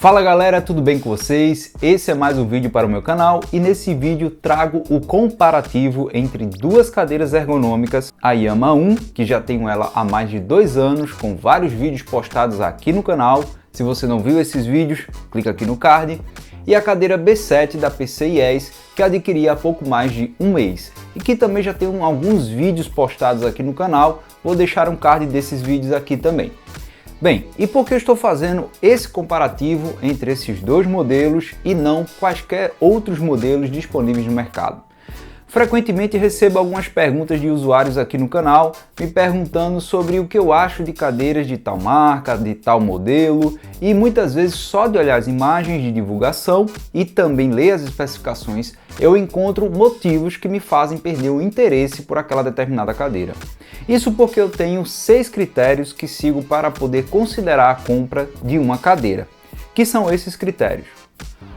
Fala galera, tudo bem com vocês? Esse é mais um vídeo para o meu canal e nesse vídeo trago o comparativo entre duas cadeiras ergonômicas, a Yama 1, que já tenho ela há mais de 2 anos, com vários vídeos postados aqui no canal. Se você não viu esses vídeos, clica aqui no card. E a cadeira B7 da PCIES, que adquiri há pouco mais de um mês e que também já tenho alguns vídeos postados aqui no canal. Vou deixar um card desses vídeos aqui também. Bem, e por que eu estou fazendo esse comparativo entre esses dois modelos e não quaisquer outros modelos disponíveis no mercado? Frequentemente recebo algumas perguntas de usuários aqui no canal me perguntando sobre o que eu acho de cadeiras de tal marca, de tal modelo, e muitas vezes só de olhar as imagens de divulgação e também ler as especificações eu encontro motivos que me fazem perder o interesse por aquela determinada cadeira. Isso porque eu tenho 6 critérios que sigo para poder considerar a compra de uma cadeira, que são esses critérios.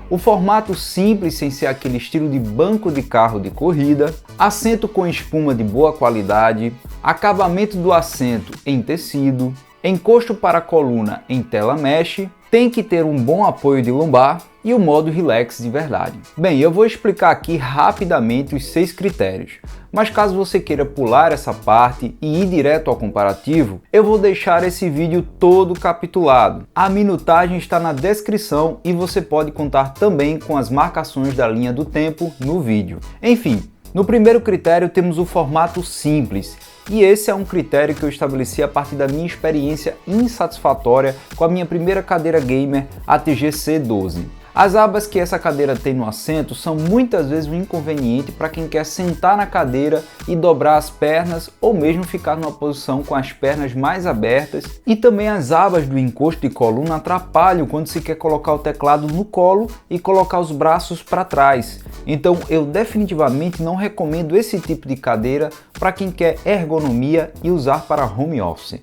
O formato simples sem ser aquele estilo de banco de carro de corrida, assento com espuma de boa qualidade, acabamento do assento em tecido, encosto para a coluna em tela mesh, tem que ter um bom apoio de lombar e o modo relax de verdade. Bem, eu vou explicar aqui rapidamente os 6 critérios, mas caso você queira pular essa parte e ir direto ao comparativo, eu vou deixar esse vídeo todo capitulado. A minutagem está na descrição e você pode contar também com as marcações da linha do tempo no vídeo. Enfim, no primeiro critério temos o formato simples. E esse é um critério que eu estabeleci a partir da minha experiência insatisfatória com a minha primeira cadeira gamer, a TGC12. As abas que essa cadeira tem no assento são muitas vezes um inconveniente para quem quer sentar na cadeira e dobrar as pernas ou mesmo ficar numa posição com as pernas mais abertas, e também as abas do encosto de coluna atrapalham quando se quer colocar o teclado no colo e colocar os braços para trás. Então eu definitivamente não recomendo esse tipo de cadeira para quem quer ergonomia e usar para home office.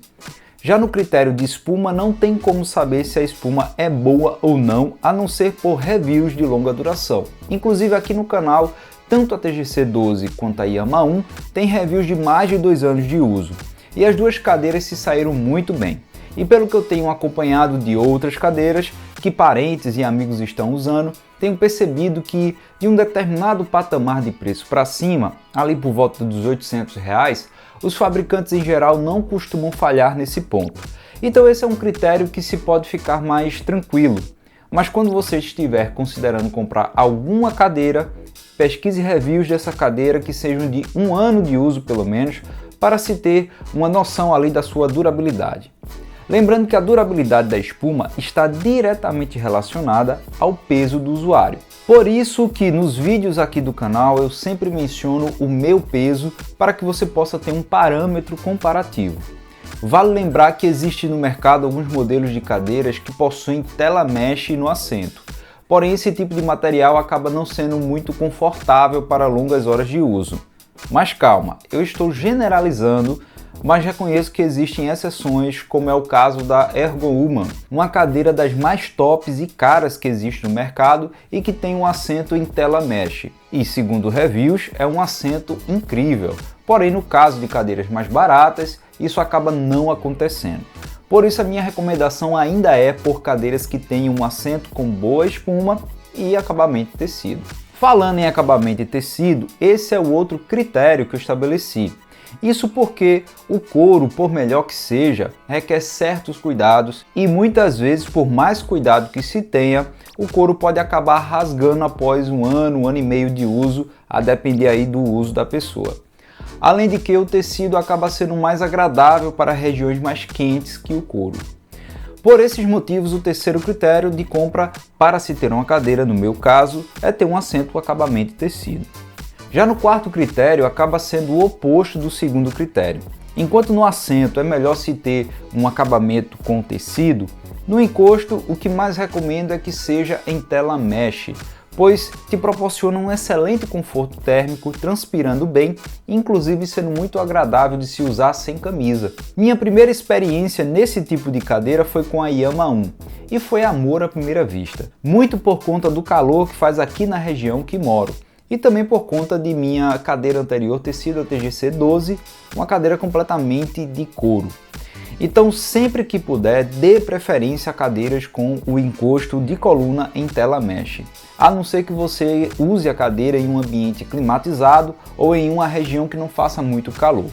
Já no critério de espuma, não tem como saber se a espuma é boa ou não, a não ser por reviews de longa duração. Inclusive aqui no canal, tanto a TGC12 quanto a Yama 1 tem reviews de mais de 2 anos de uso. E as duas cadeiras se saíram muito bem. E pelo que eu tenho acompanhado de outras cadeiras que parentes e amigos estão usando, tenho percebido que de um determinado patamar de preço para cima, ali por volta dos R$800, os fabricantes em geral não costumam falhar nesse ponto. Então esse é um critério que se pode ficar mais tranquilo. Mas quando você estiver considerando comprar alguma cadeira, pesquise reviews dessa cadeira que sejam de 1 ano de uso pelo menos, para se ter uma noção ali da sua durabilidade. Lembrando que a durabilidade da espuma está diretamente relacionada ao peso do usuário. Por isso que nos vídeos aqui do canal eu sempre menciono o meu peso para que você possa ter um parâmetro comparativo. Vale lembrar que existe no mercado alguns modelos de cadeiras que possuem tela mesh no assento. Porém esse tipo de material acaba não sendo muito confortável para longas horas de uso. Mas calma, eu estou generalizando, mas reconheço que existem exceções, como é o caso da Ergowoman, uma cadeira das mais tops e caras que existe no mercado e que tem um assento em tela mesh. E segundo reviews, é um assento incrível. Porém, no caso de cadeiras mais baratas, isso acaba não acontecendo. Por isso a minha recomendação ainda é por cadeiras que tenham um assento com boa espuma e acabamento de tecido. Falando em acabamento de tecido, esse é o outro critério que eu estabeleci. Isso porque o couro, por melhor que seja, requer certos cuidados e muitas vezes, por mais cuidado que se tenha, o couro pode acabar rasgando após 1 ano, 1 ano e meio de uso, a depender aí do uso da pessoa. Além de que o tecido acaba sendo mais agradável para regiões mais quentes que o couro. Por esses motivos, o terceiro critério de compra para se ter uma cadeira, no meu caso, é ter um assento com acabamento de tecido. Já no quarto critério, acaba sendo o oposto do segundo critério. Enquanto no assento é melhor se ter um acabamento com tecido, no encosto o que mais recomendo é que seja em tela mesh, pois te proporciona um excelente conforto térmico, transpirando bem, inclusive sendo muito agradável de se usar sem camisa. Minha primeira experiência nesse tipo de cadeira foi com a Yama 1, e foi amor à primeira vista, muito por conta do calor que faz aqui na região que moro. E também por conta de minha cadeira anterior ter sido a TGC12, uma cadeira completamente de couro. Então, sempre que puder, dê preferência a cadeiras com o encosto de coluna em tela mesh, a não ser que você use a cadeira em um ambiente climatizado ou em uma região que não faça muito calor.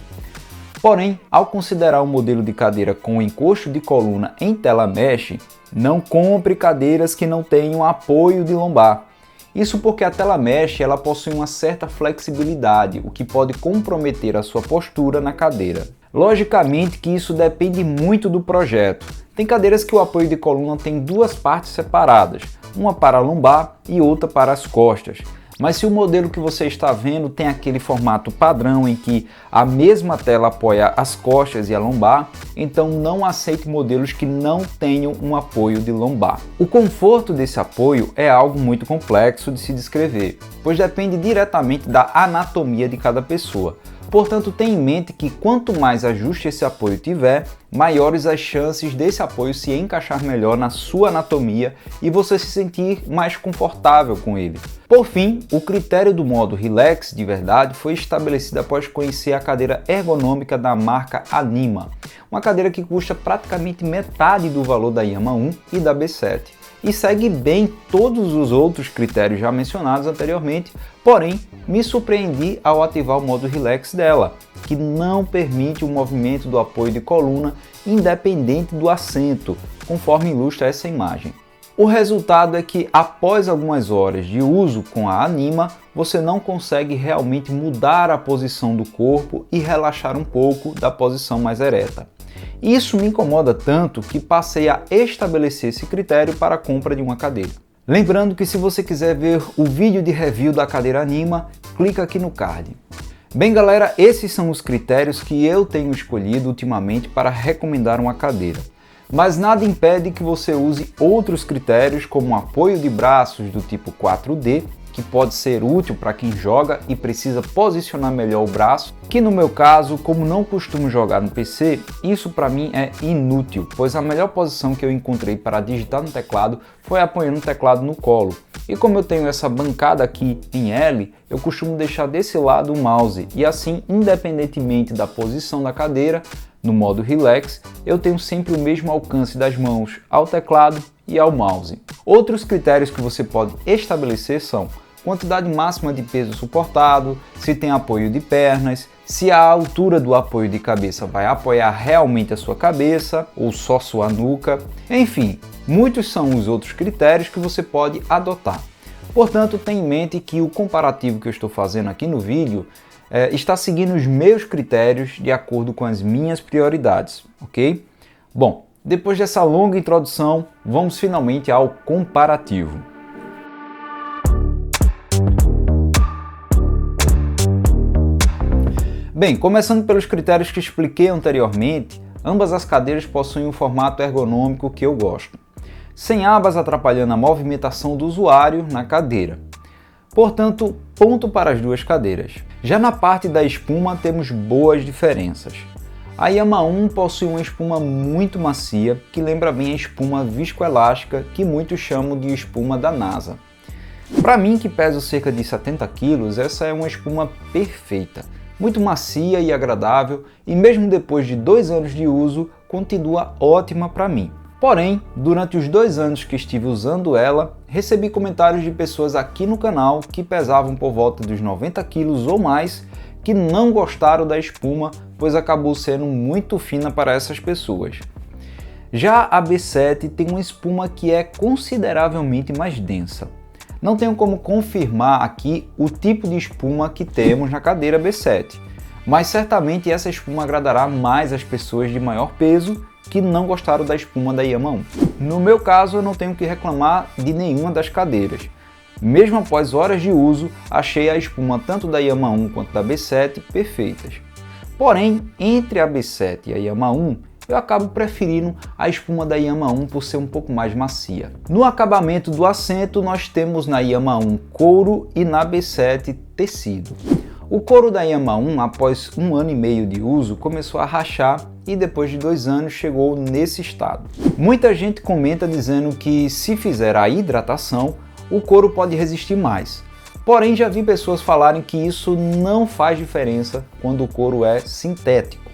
Porém, ao considerar um modelo de cadeira com encosto de coluna em tela mesh, não compre cadeiras que não tenham apoio de lombar. Isso porque a tela mesh ela possui uma certa flexibilidade, o que pode comprometer a sua postura na cadeira. Logicamente que isso depende muito do projeto. Tem cadeiras que o apoio de coluna tem duas partes separadas, uma para a lombar e outra para as costas. Mas se o modelo que você está vendo tem aquele formato padrão em que a mesma tela apoia as costas e a lombar, então não aceite modelos que não tenham um apoio de lombar. O conforto desse apoio é algo muito complexo de se descrever, pois depende diretamente da anatomia de cada pessoa. Portanto, tenha em mente que quanto mais ajuste esse apoio tiver, maiores as chances desse apoio se encaixar melhor na sua anatomia e você se sentir mais confortável com ele. Por fim, o critério do modo Relax de verdade foi estabelecido após conhecer a cadeira ergonômica da marca Anima, uma cadeira que custa praticamente metade do valor da Yama 1 e da B7. E segue bem todos os outros critérios já mencionados anteriormente, porém me surpreendi ao ativar o modo Relax dela, que não permite o movimento do apoio de coluna independente do assento, conforme ilustra essa imagem. O resultado é que após algumas horas de uso com a Anima, você não consegue realmente mudar a posição do corpo e relaxar um pouco da posição mais ereta. Isso me incomoda tanto que passei a estabelecer esse critério para a compra de uma cadeira. Lembrando que se você quiser ver o vídeo de review da cadeira Anima, clica aqui no card. Bem galera, esses são os critérios que eu tenho escolhido ultimamente para recomendar uma cadeira. Mas nada impede que você use outros critérios como apoio de braços do tipo 4D, que pode ser útil para quem joga e precisa posicionar melhor o braço, que no meu caso, como não costumo jogar no PC, isso para mim é inútil, pois a melhor posição que eu encontrei para digitar no teclado foi apoiando o teclado no colo. E como eu tenho essa bancada aqui em L, eu costumo deixar desse lado o mouse, e assim, independentemente da posição da cadeira, no modo Relax, eu tenho sempre o mesmo alcance das mãos ao teclado e ao mouse. Outros critérios que você pode estabelecer são quantidade máxima de peso suportado, se tem apoio de pernas, se a altura do apoio de cabeça vai apoiar realmente a sua cabeça ou só sua nuca, enfim, muitos são os outros critérios que você pode adotar. Portanto, tenha em mente que o comparativo que eu estou fazendo aqui no vídeo está seguindo os meus critérios de acordo com as minhas prioridades, ok? Bom, depois dessa longa introdução, vamos finalmente ao comparativo. Bem, começando pelos critérios que expliquei anteriormente, ambas as cadeiras possuem um formato ergonômico que eu gosto, sem abas atrapalhando a movimentação do usuário na cadeira. Portanto, ponto para as duas cadeiras. Já na parte da espuma temos boas diferenças. A Yama 1 possui uma espuma muito macia, que lembra bem a espuma viscoelástica, que muitos chamam de espuma da NASA. Para mim, que peso cerca de 70 kg, essa é uma espuma perfeita, muito macia e agradável, e mesmo depois de 2 anos de uso, continua ótima para mim. Porém, durante os 2 anos que estive usando ela, recebi comentários de pessoas aqui no canal que pesavam por volta dos 90 kg ou mais, que não gostaram da espuma, pois acabou sendo muito fina para essas pessoas. Já a B7 tem uma espuma que é consideravelmente mais densa. Não tenho como confirmar aqui o tipo de espuma que temos na cadeira B7, mas certamente essa espuma agradará mais as pessoas de maior peso que não gostaram da espuma da Yama 1. No meu caso, eu não tenho que reclamar de nenhuma das cadeiras. Mesmo após horas de uso, achei a espuma tanto da Yama 1 quanto da B7 perfeitas. Porém, entre a B7 e a Yama 1, eu acabo preferindo a espuma da Yama 1 por ser um pouco mais macia. No acabamento do assento, nós temos na Yama 1 couro e na B7 tecido. O couro da Yama 1, após 1 ano e meio de uso, começou a rachar e depois de 2 anos chegou nesse estado. Muita gente comenta dizendo que se fizer a hidratação, o couro pode resistir mais. Porém, já vi pessoas falarem que isso não faz diferença quando o couro é sintético.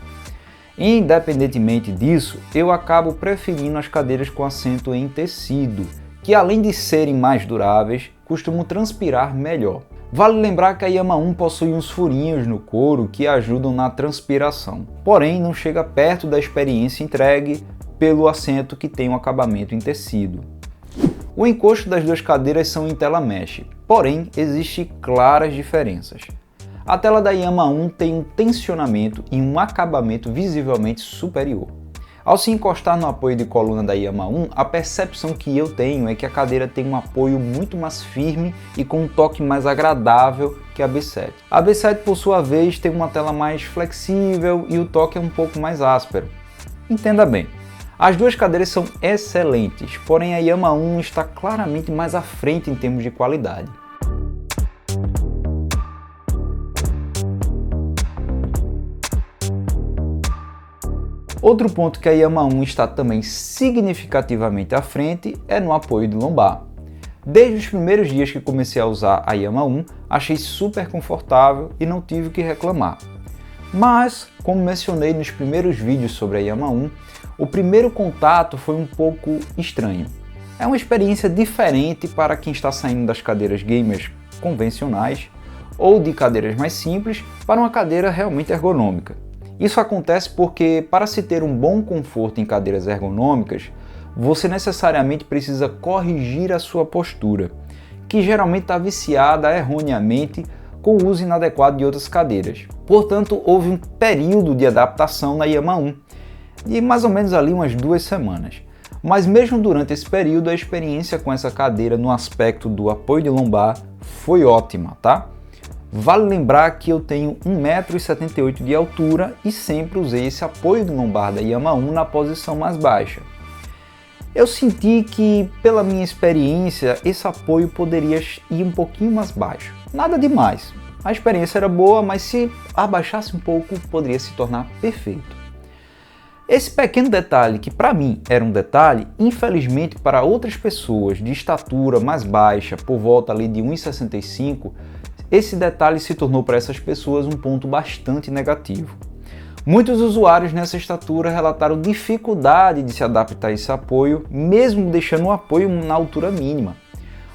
Independentemente disso, eu acabo preferindo as cadeiras com assento em tecido, que além de serem mais duráveis, costumam transpirar melhor. Vale lembrar que a Yama-1 possui uns furinhos no couro que ajudam na transpiração, porém não chega perto da experiência entregue pelo assento que tem um acabamento em tecido. O encosto das duas cadeiras são em tela mesh, porém existem claras diferenças. A tela da Yama-1 tem um tensionamento e um acabamento visivelmente superior. Ao se encostar no apoio de coluna da Yama-1, a percepção que eu tenho é que a cadeira tem um apoio muito mais firme e com um toque mais agradável que a B7. A B7, por sua vez, tem uma tela mais flexível e o toque é um pouco mais áspero. Entenda bem, as duas cadeiras são excelentes, porém a Yama-1 está claramente mais à frente em termos de qualidade. Outro ponto que a Yama-1 está também significativamente à frente é no apoio de lombar. Desde os primeiros dias que comecei a usar a Yama-1, achei super confortável e não tive o que reclamar. Mas, como mencionei nos primeiros vídeos sobre a Yama-1, o primeiro contato foi um pouco estranho. É uma experiência diferente para quem está saindo das cadeiras gamers convencionais ou de cadeiras mais simples para uma cadeira realmente ergonômica. Isso acontece porque, para se ter um bom conforto em cadeiras ergonômicas, você necessariamente precisa corrigir a sua postura, que geralmente está viciada erroneamente com o uso inadequado de outras cadeiras. Portanto, houve um período de adaptação na Yama-1, de mais ou menos ali umas 2 semanas. Mas mesmo durante esse período, a experiência com essa cadeira no aspecto do apoio de lombar foi ótima, tá? Vale lembrar que eu tenho 1,78 m de altura e sempre usei esse apoio de lombar da Yama-1 na posição mais baixa. Eu senti que, pela minha experiência, esse apoio poderia ir um pouquinho mais baixo. Nada demais. A experiência era boa, mas se abaixasse um pouco, poderia se tornar perfeito. Esse pequeno detalhe, que para mim era um detalhe, infelizmente para outras pessoas de estatura mais baixa, por volta ali de 1,65 m, esse detalhe se tornou para essas pessoas um ponto bastante negativo. Muitos usuários nessa estatura relataram dificuldade de se adaptar a esse apoio, mesmo deixando o apoio na altura mínima,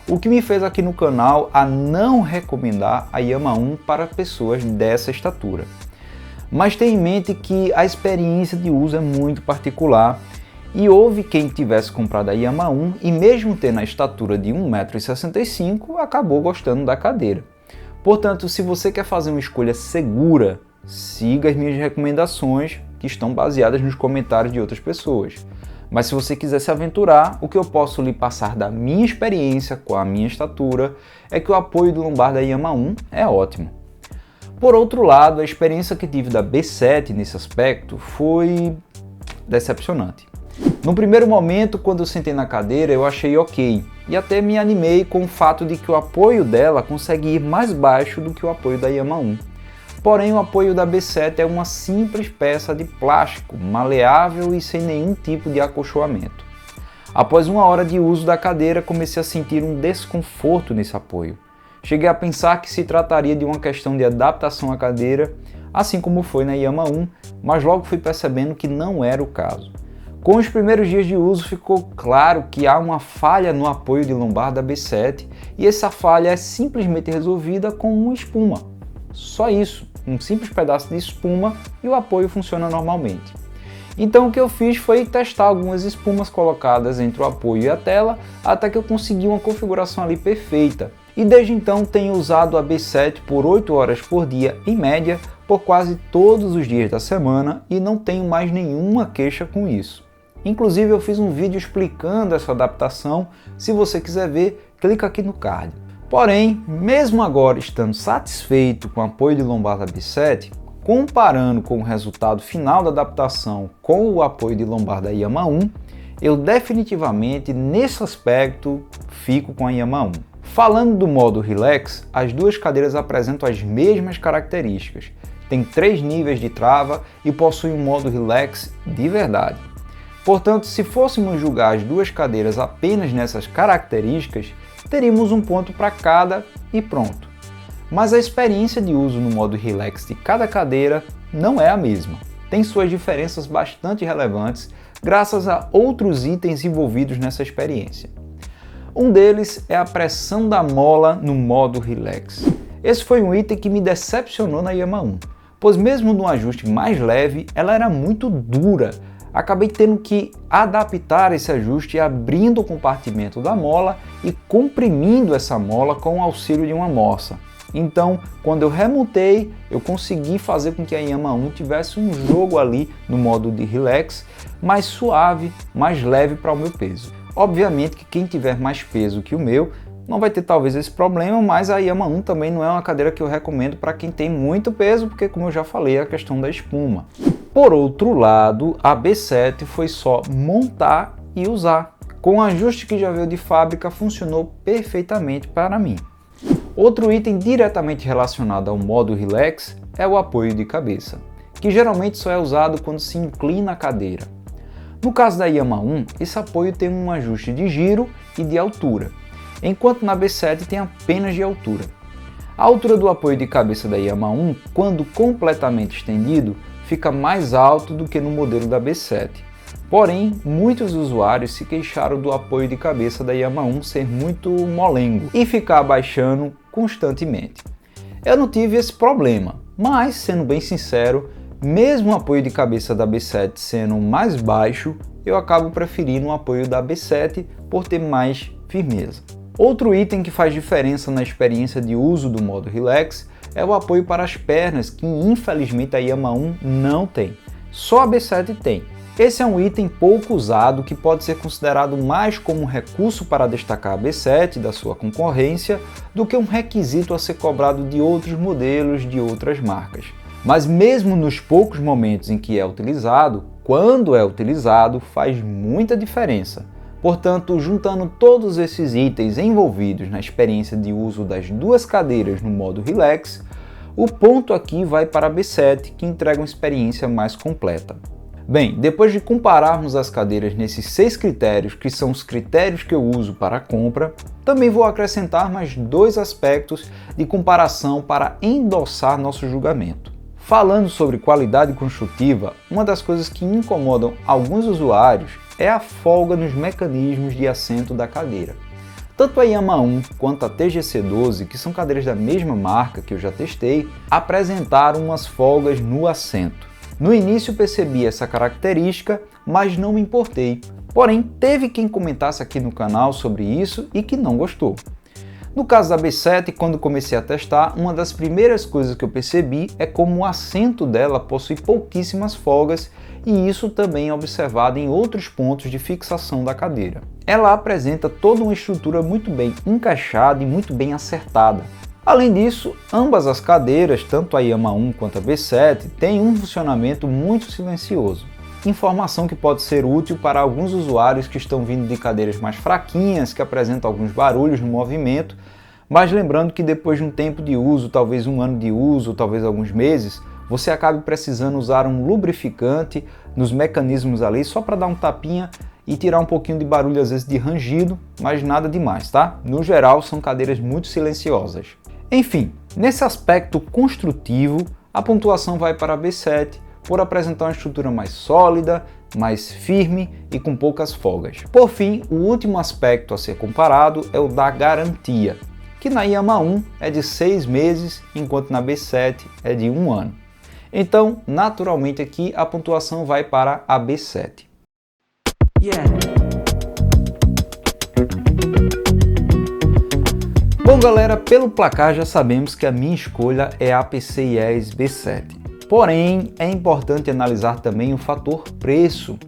o que me fez aqui no canal a não recomendar a Yama-1 para pessoas dessa estatura. Mas tenha em mente que a experiência de uso é muito particular e houve quem tivesse comprado a Yama-1 e mesmo tendo a estatura de 1,65 m, acabou gostando da cadeira. Portanto, se você quer fazer uma escolha segura, siga as minhas recomendações que estão baseadas nos comentários de outras pessoas. Mas se você quiser se aventurar, o que eu posso lhe passar da minha experiência com a minha estatura é que o apoio do lombar da Yama-1 é ótimo. Por outro lado, a experiência que tive da B7 nesse aspecto foi decepcionante. No primeiro momento, quando eu sentei na cadeira, eu achei ok, e até me animei com o fato de que o apoio dela consegue ir mais baixo do que o apoio da Yama-1. Porém, o apoio da B7 é uma simples peça de plástico, maleável e sem nenhum tipo de acolchoamento. Após 1 hora de uso da cadeira, comecei a sentir um desconforto nesse apoio. Cheguei a pensar que se trataria de uma questão de adaptação à cadeira, assim como foi na Yama-1, mas logo fui percebendo que não era o caso. Com os primeiros dias de uso ficou claro que há uma falha no apoio de lombar da B7 e essa falha é simplesmente resolvida com uma espuma. Só isso, um simples pedaço de espuma e o apoio funciona normalmente. Então o que eu fiz foi testar algumas espumas colocadas entre o apoio e a tela até que eu consegui uma configuração ali perfeita. E desde então tenho usado a B7 por 8 horas por dia em média por quase todos os dias da semana e não tenho mais nenhuma queixa com isso. Inclusive eu fiz um vídeo explicando essa adaptação, se você quiser ver, clica aqui no card. Porém, mesmo agora estando satisfeito com o apoio de lombar da B7, comparando com o resultado final da adaptação com o apoio de lombar da Yama-1, eu definitivamente nesse aspecto fico com a Yama-1. Falando do modo Relax, as duas cadeiras apresentam as mesmas características, tem 3 níveis de trava e possui um modo Relax de verdade. Portanto, se fôssemos julgar as duas cadeiras apenas nessas características, teríamos um ponto para cada e pronto. Mas a experiência de uso no modo Relax de cada cadeira não é a mesma. tem suas diferenças bastante relevantes graças a outros itens envolvidos nessa experiência. Um deles é a pressão da mola no modo Relax. Esse foi um item que me decepcionou na Yamaha 1, pois mesmo no ajuste mais leve, ela era muito dura. Acabei tendo que adaptar esse ajuste abrindo o compartimento da mola e comprimindo essa mola com o auxílio de uma morsa. Então, quando eu remontei, eu consegui fazer com que a Yamaha 1 tivesse um jogo ali no modo de Relax, mais suave, mais leve para o meu peso. Obviamente que quem tiver mais peso que o meu não vai ter talvez esse problema, mas a Yamaha 1 também não é uma cadeira que eu recomendo para quem tem muito peso, porque como eu já falei, é a questão da espuma. Por outro lado, a B7 foi só montar e usar. Com o ajuste que já veio de fábrica, funcionou perfeitamente para mim. Outro item diretamente relacionado ao modo Relax é o apoio de cabeça, que geralmente só é usado quando se inclina a cadeira. No caso da Yamaha 1, esse apoio tem um ajuste de giro e de altura, enquanto na B7 tem apenas de altura. A altura do apoio de cabeça da Yamaha 1, quando completamente estendido, fica mais alto do que no modelo da B7. Porém, muitos usuários se queixaram do apoio de cabeça da Yamaha 1 ser muito molengo e ficar abaixando constantemente. Eu não tive esse problema, mas, sendo bem sincero, mesmo o apoio de cabeça da B7 sendo mais baixo, eu acabo preferindo o apoio da B7 por ter mais firmeza. Outro item que faz diferença na experiência de uso do modo Relax é o apoio para as pernas, que infelizmente a Yamaha 1 não tem, só a B7 tem. Esse é um item pouco usado que pode ser considerado mais como um recurso para destacar a B7 da sua concorrência do que um requisito a ser cobrado de outros modelos de outras marcas. Mas mesmo nos poucos momentos em que é utilizado, quando é utilizado, faz muita diferença. Portanto, juntando todos esses itens envolvidos na experiência de uso das duas cadeiras no modo Relax, o ponto aqui vai para a B7, que entrega uma experiência mais completa. Bem, depois de compararmos as cadeiras nesses 6 critérios, que são os critérios que eu uso para a compra, também vou acrescentar mais 2 aspectos de comparação para endossar nosso julgamento. Falando sobre qualidade construtiva, uma das coisas que incomodam alguns usuários é a folga nos mecanismos de assento da cadeira. Tanto a Yamaha 1 quanto a TGC12, que são cadeiras da mesma marca que eu já testei, apresentaram umas folgas no assento. No início percebi essa característica, mas não me importei. Porém, teve quem comentasse aqui no canal sobre isso e que não gostou. No caso da B7, quando comecei a testar, uma das primeiras coisas que eu percebi é como o assento dela possui pouquíssimas folgas, e isso também é observado em outros pontos de fixação da cadeira. Ela apresenta toda uma estrutura muito bem encaixada e muito bem acertada. Além disso, ambas as cadeiras, tanto a Yamaha 1 quanto a B7, têm um funcionamento muito silencioso. Informação que pode ser útil para alguns usuários que estão vindo de cadeiras mais fraquinhas, que apresentam alguns barulhos no movimento, mas lembrando que depois de um tempo de uso, talvez um ano de uso, talvez alguns meses, você acabe precisando usar um lubrificante nos mecanismos ali só para dar um tapinha e tirar um pouquinho de barulho, às vezes de rangido, mas nada demais, tá? No geral, são cadeiras muito silenciosas. Enfim, nesse aspecto construtivo, a pontuação vai para a B7 por apresentar uma estrutura mais sólida, mais firme e com poucas folgas. Por fim, o último aspecto a ser comparado é o da garantia, que na Yamaha 1 é de 6 meses, enquanto na B7 é de 1 ano. Então, naturalmente aqui a pontuação vai para a B7. Bom galera, pelo placar já sabemos que a minha escolha é a PCIe B7. Porém, é importante analisar também o fator preço.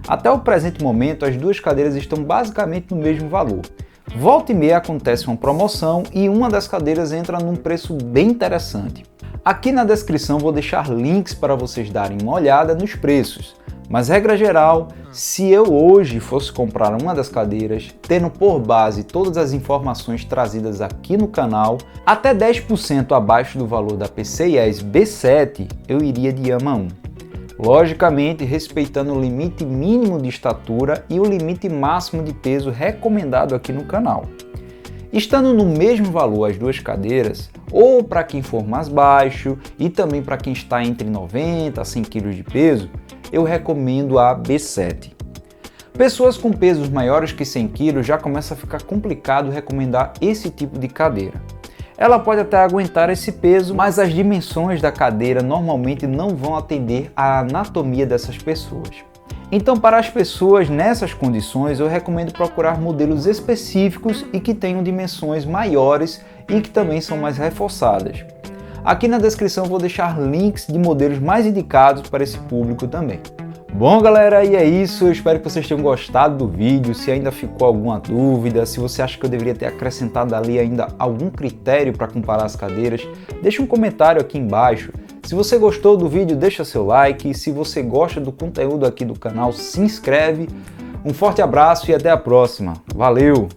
Até o presente momento, as duas cadeiras estão basicamente no mesmo valor. Volta e meia acontece uma promoção e uma das cadeiras entra num preço bem interessante. Aqui na descrição vou deixar links para vocês darem uma olhada nos preços. Mas regra geral, se eu hoje fosse comprar uma das cadeiras, tendo por base todas as informações trazidas aqui no canal, até 10% abaixo do valor da PCIe B7, eu iria de Yamaha 1. Logicamente, respeitando o limite mínimo de estatura e o limite máximo de peso recomendado aqui no canal. Estando no mesmo valor as duas cadeiras, ou para quem for mais baixo e também para quem está entre 90 a 100 kg de peso, eu recomendo a B7. Pessoas com pesos maiores que 100 kg já começa a ficar complicado recomendar esse tipo de cadeira. Ela pode até aguentar esse peso, mas as dimensões da cadeira normalmente não vão atender à anatomia dessas pessoas. Então, para as pessoas nessas condições, eu recomendo procurar modelos específicos e que tenham dimensões maiores e que também são mais reforçadas. Aqui na descrição eu vou deixar links de modelos mais indicados para esse público também. Bom, galera, e é isso. Eu espero que vocês tenham gostado do vídeo. Se ainda ficou alguma dúvida, se você acha que eu deveria ter acrescentado ali ainda algum critério para comparar as cadeiras, deixa um comentário aqui embaixo. Se você gostou do vídeo, deixa seu like. Se você gosta do conteúdo aqui do canal, se inscreve. Um forte abraço e até a próxima. Valeu!